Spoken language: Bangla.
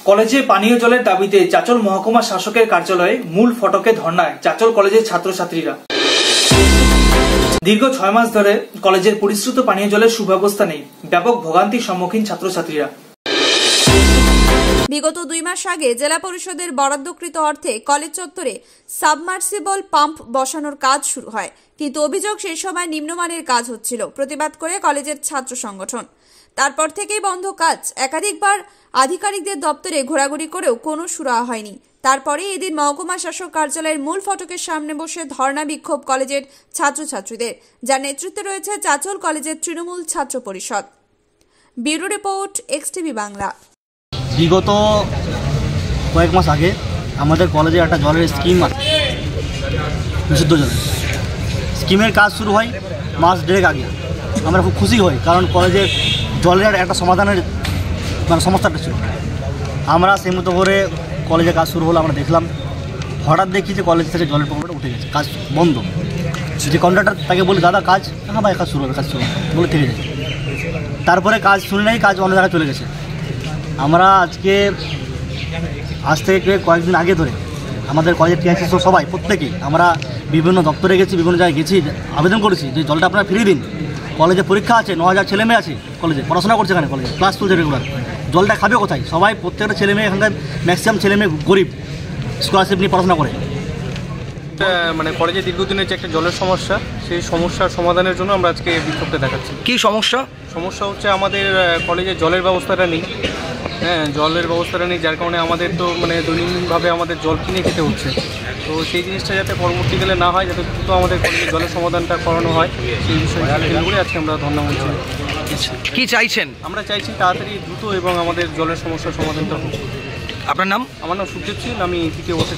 কলেজে পানীয় জলের দাবিতে চাচল মহকুমা শাসকের কার্যালয়ে মূল ফটকে ধর্নায় চাচল কলেজের ছাত্রছাত্রীরা। দীর্ঘ 6 মাস ধরে কলেজের পরিশ্রুত পানীয় জলের সুব্যবস্থা নেই, ব্যাপক ভোগান্তির সম্মুখীন ছাত্রছাত্রীরা। বিগত 2 মাস আগে জেলা পরিষদের বরাদ্দকৃত অর্থে কলেজ চত্বরে সাবমার্সিবল পাম্প বসানোর কাজ শুরু হয়, কিন্তু অভিযোগ সেই সময় নিম্নমানের কাজ হচ্ছিল। প্রতিবাদ করে কলেজের ছাত্র সংগঠন তারপর থেকেই বন্ধ কাজ। একাধিকবার আধিকারিকদের দপ্তরে ঘোরাঘুরি করেও কোনো সুরাহা হয়নি। তারপরে এদিন মহকুমা শাসক কার্যালয়ের মূল ফটকের সামনে বসে ধর্ণা বিক্ষোভ কলেজের ছাত্রছাত্রীদের, যার নেতৃত্বে রয়েছে চাচল কলেজের তৃণমূল ছাত্র পরিষদ। Bureau report, XTV Bangla. বিগত কয়েক মাস আগে আমাদের কলেজে একটা জলের স্কিম আছে, বিশুদ্ধ জলের স্কিমের কাজ শুরু হয় মাস 1.5 আগে। আমরা খুব খুশি হই, কারণ কলেজের জলের একটা সমাধানের সমস্যাটা ছিল। আমরা সেই মতো করে কলেজে কাজ শুরু হলো। আমরা দেখলাম, হঠাৎ দেখি যে কলেজ থেকে জলের প্রবলেমটা উঠে গেছে, কাজ বন্ধ। যে কন্ট্রাক্টর তাকে বলি, দাদা কাজ, হ্যাঁ ভাই কাজ শুরু হবে, কাজ শুরু হবে বলে থেকে যায়। তারপরে কাজ শুনে নেই, কাজ অন্য জায়গায় চলে গেছে। আমরা আজ থেকে কয়েকদিন আগে ধরে আমাদের কলেজের টিআইসি সবাই প্রত্যেকেই আমরা বিভিন্ন দপ্তরে গেছি, বিভিন্ন জায়গায় গেছি, আবেদন করেছি যে জলটা আপনারা ফিরিয়ে দিন। কলেজে পরীক্ষা আছে, 9000 ছেলে মেয়ে আছে, কলেজে পড়াশোনা করছে, এখানে কলেজে ক্লাস চলছে রেগুলার। জলটা খাবে কোথায়? সবাই প্রত্যেকটা ছেলে মেয়ে এখানকার ম্যাক্সিমাম ছেলে মেয়ে গরিব, স্কলারশিপ নিয়ে পড়াশোনা করে। মানে কলেজে দীর্ঘদিনের যে একটা জলের সমস্যা, সেই সমস্যার সমাধানের জন্য আমরা আজকে বিক্ষোভটা দেখাচ্ছি। কি সমস্যা? সমস্যা হচ্ছে আমাদের কলেজে জলের ব্যবস্থাটা নেই। জলের ব্যবস্থাটা নেই, যার কারণে আমাদের তো মানে দৈনন্দিনভাবে আমাদের জল কিনে খেতে হচ্ছে। তো সেই জিনিসটা যাতে পরবর্তীকালে না হয়, যাতে দ্রুত আমাদের কলেজে জলের সমাধানটা করানো হয়, সেই বিষয়ে কেন্দ্র করে আজকে আমরা ধর্ণা বলছি। কি চাইছেন? আমরা চাইছি তাড়াতাড়ি দ্রুত এবং আমাদের জলের সমস্যার সমাধানটা হোক। আপনার নাম? আমার নাম সুখদেব সিং, আমি তৃতীয় বর্ষের